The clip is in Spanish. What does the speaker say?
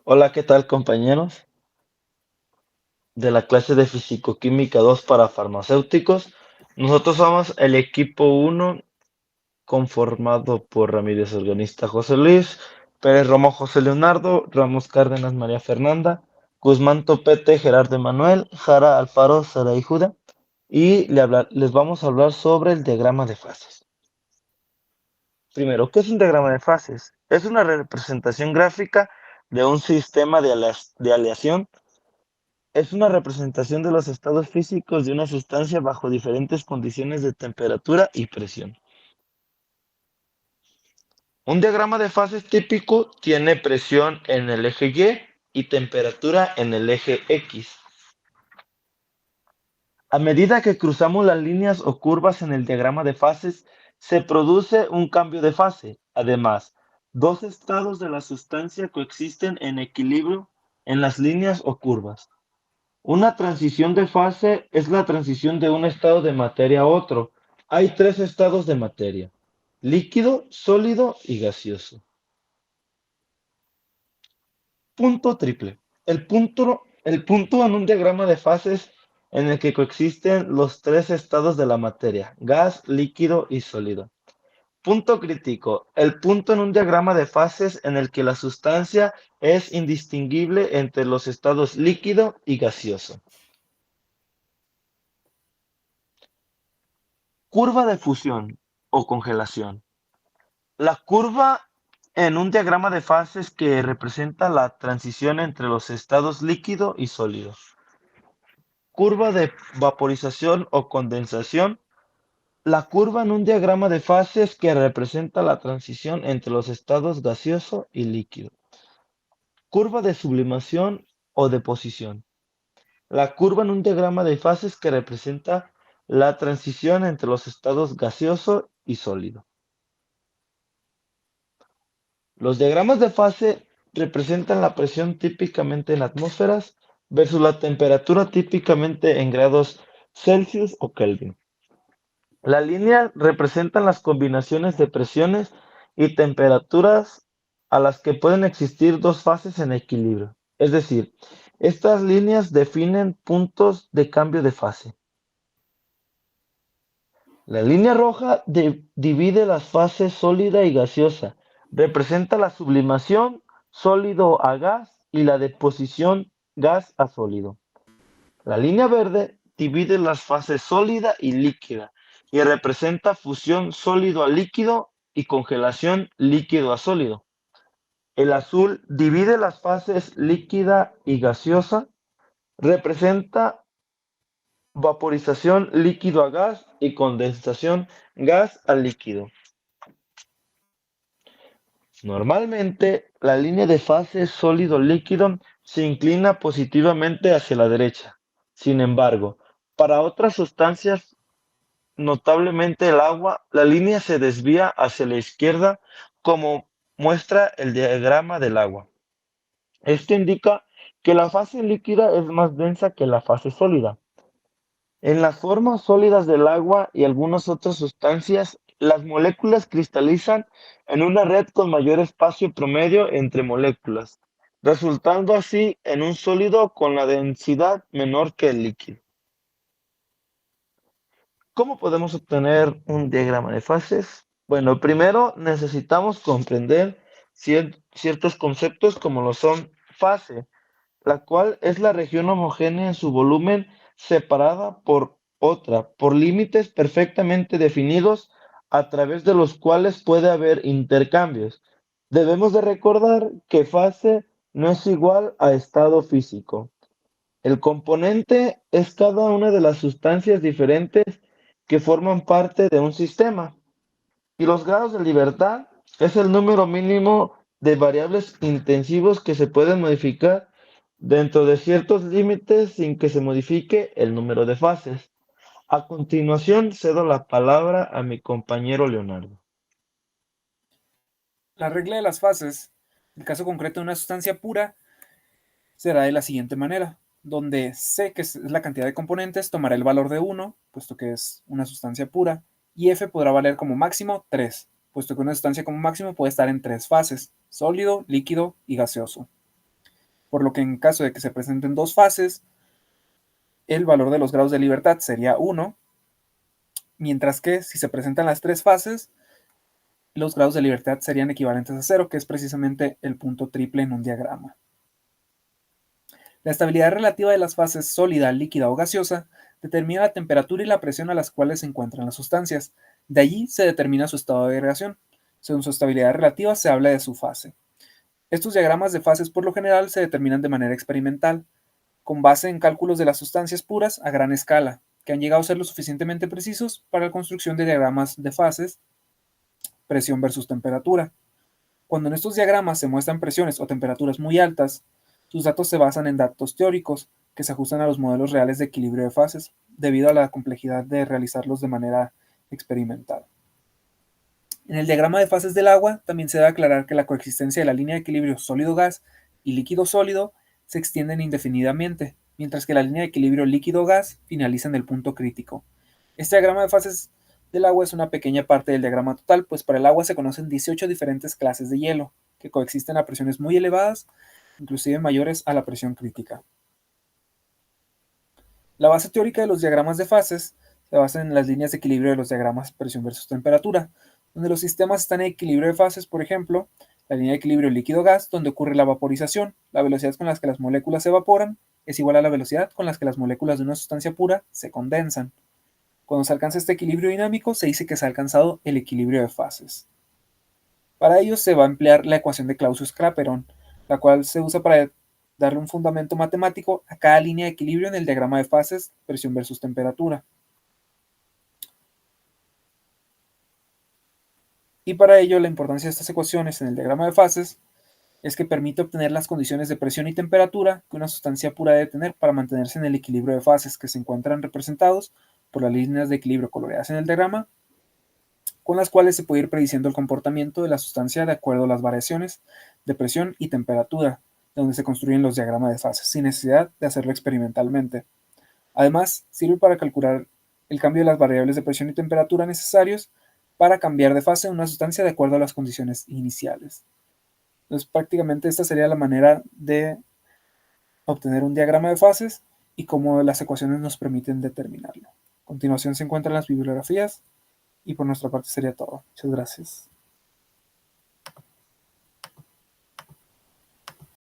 Hola, ¿qué tal, compañeros? De la clase de Fisicoquímica 2 para farmacéuticos. Nosotros somos el equipo 1 conformado por Ramírez Organista José Luis, Pérez Romo José Leonardo, Ramos Cárdenas María Fernanda, Guzmán Topete Gerardo Emanuel, Jara Alfaro Saray Juda, y les vamos a hablar sobre el diagrama de fases. Primero, ¿qué es un diagrama de fases? Es una representación gráfica de un sistema de aleación. Es una representación de los estados físicos de una sustancia bajo diferentes condiciones de temperatura y presión. Un diagrama de fases típico tiene presión en el eje Y temperatura en el eje X. A medida que cruzamos las líneas o curvas en el diagrama de fases, se produce un cambio de fase. Además, dos estados de la sustancia coexisten en equilibrio en las líneas o curvas. Una transición de fase es la transición de un estado de materia a otro. Hay tres estados de materia: líquido, sólido y gaseoso. Punto triple. El punto en un diagrama de fases en el que coexisten los tres estados de la materia: gas, líquido y sólido. Punto crítico. El punto en un diagrama de fases en el que la sustancia es indistinguible entre los estados líquido y gaseoso. Curva de fusión o congelación. La curva en un diagrama de fases que representa la transición entre los estados líquido y sólido. Curva de vaporización o condensación. La curva en un diagrama de fases que representa la transición entre los estados gaseoso y líquido. Curva de sublimación o deposición. La curva en un diagrama de fases que representa la transición entre los estados gaseoso y sólido. Los diagramas de fase representan la presión típicamente en atmósferas versus la temperatura típicamente en grados Celsius o Kelvin. La línea representa las combinaciones de presiones y temperaturas a las que pueden existir dos fases en equilibrio. Es decir, estas líneas definen puntos de cambio de fase. La línea roja divide las fases sólida y gaseosa. Representa la sublimación sólido a gas y la deposición gas a sólido. La línea verde divide las fases sólida y líquida y representa fusión sólido a líquido y congelación líquido a sólido. El azul divide las fases líquida y gaseosa. Representa vaporización líquido a gas y condensación gas a líquido. Normalmente, la línea de fase sólido-líquido se inclina positivamente hacia la derecha. Sin embargo, para otras sustancias, notablemente el agua, la línea se desvía hacia la izquierda, como muestra el diagrama del agua. Esto indica que la fase líquida es más densa que la fase sólida. En las formas sólidas del agua y algunas otras sustancias, las moléculas cristalizan en una red con mayor espacio promedio entre moléculas, resultando así en un sólido con la densidad menor que el líquido. ¿Cómo podemos obtener un diagrama de fases? Bueno, primero necesitamos comprender ciertos conceptos como lo son fase, la cual es la región homogénea en su volumen separada por límites perfectamente definidos a través de los cuales puede haber intercambios. Debemos de recordar que fase no es igual a estado físico. El componente es cada una de las sustancias diferentes que forman parte de un sistema. Y los grados de libertad es el número mínimo de variables intensivos que se pueden modificar dentro de ciertos límites sin que se modifique el número de fases. A continuación, cedo la palabra a mi compañero Leonardo. La regla de las fases, en el caso concreto de una sustancia pura, será de la siguiente manera, donde C, que es la cantidad de componentes, tomará el valor de 1, puesto que es una sustancia pura, y F podrá valer como máximo 3, puesto que una sustancia como máximo puede estar en tres fases: sólido, líquido y gaseoso. por lo que en caso de que se presenten dos fases, el valor de los grados de libertad sería 1, mientras que si se presentan las tres fases, los grados de libertad serían equivalentes a 0, que es precisamente el punto triple en un diagrama. La estabilidad relativa de las fases sólida, líquida o gaseosa determina la temperatura y la presión a las cuales se encuentran las sustancias. De allí se determina su estado de agregación. Según su estabilidad relativa se habla de su fase. Estos diagramas de fases por lo general se determinan de manera experimental, con base en cálculos de las sustancias puras a gran escala, que han llegado a ser lo suficientemente precisos para la construcción de diagramas de fases, presión versus temperatura. Cuando en estos diagramas se muestran presiones o temperaturas muy altas, sus datos se basan en datos teóricos que se ajustan a los modelos reales de equilibrio de fases, debido a la complejidad de realizarlos de manera experimental. En el diagrama de fases del agua también se debe aclarar que la coexistencia de la línea de equilibrio sólido-gas y líquido-sólido se extienden indefinidamente, mientras que la línea de equilibrio líquido-gas finaliza en el punto crítico. Este diagrama de fases del agua es una pequeña parte del diagrama total, pues para el agua se conocen 18 diferentes clases de hielo, que coexisten a presiones muy elevadas, inclusive mayores a la presión crítica. La base teórica de los diagramas de fases se basa en las líneas de equilibrio de los diagramas presión versus temperatura, donde los sistemas están en equilibrio de fases, por ejemplo, la línea de equilibrio líquido-gas, donde ocurre la vaporización, la velocidad con la que las moléculas se evaporan es igual a la velocidad con la que las moléculas de una sustancia pura se condensan. Cuando se alcanza este equilibrio dinámico, se dice que se ha alcanzado el equilibrio de fases. Para ello se va a emplear la ecuación de Clausius-Clapeyron, la cual se usa para darle un fundamento matemático a cada línea de equilibrio en el diagrama de fases, presión versus temperatura. Y para ello la importancia de estas ecuaciones en el diagrama de fases es que permite obtener las condiciones de presión y temperatura que una sustancia pura debe tener para mantenerse en el equilibrio de fases, que se encuentran representados por las líneas de equilibrio coloreadas en el diagrama, con las cuales se puede ir prediciendo el comportamiento de la sustancia de acuerdo a las variaciones de presión y temperatura, de donde se construyen los diagramas de fases, sin necesidad de hacerlo experimentalmente. Además, sirve para calcular el cambio de las variables de presión y temperatura necesarios para cambiar de fase una sustancia de acuerdo a las condiciones iniciales. Entonces, prácticamente esta sería la manera de obtener un diagrama de fases y cómo las ecuaciones nos permiten determinarlo. A continuación se encuentran las bibliografías y por nuestra parte sería todo. Muchas gracias.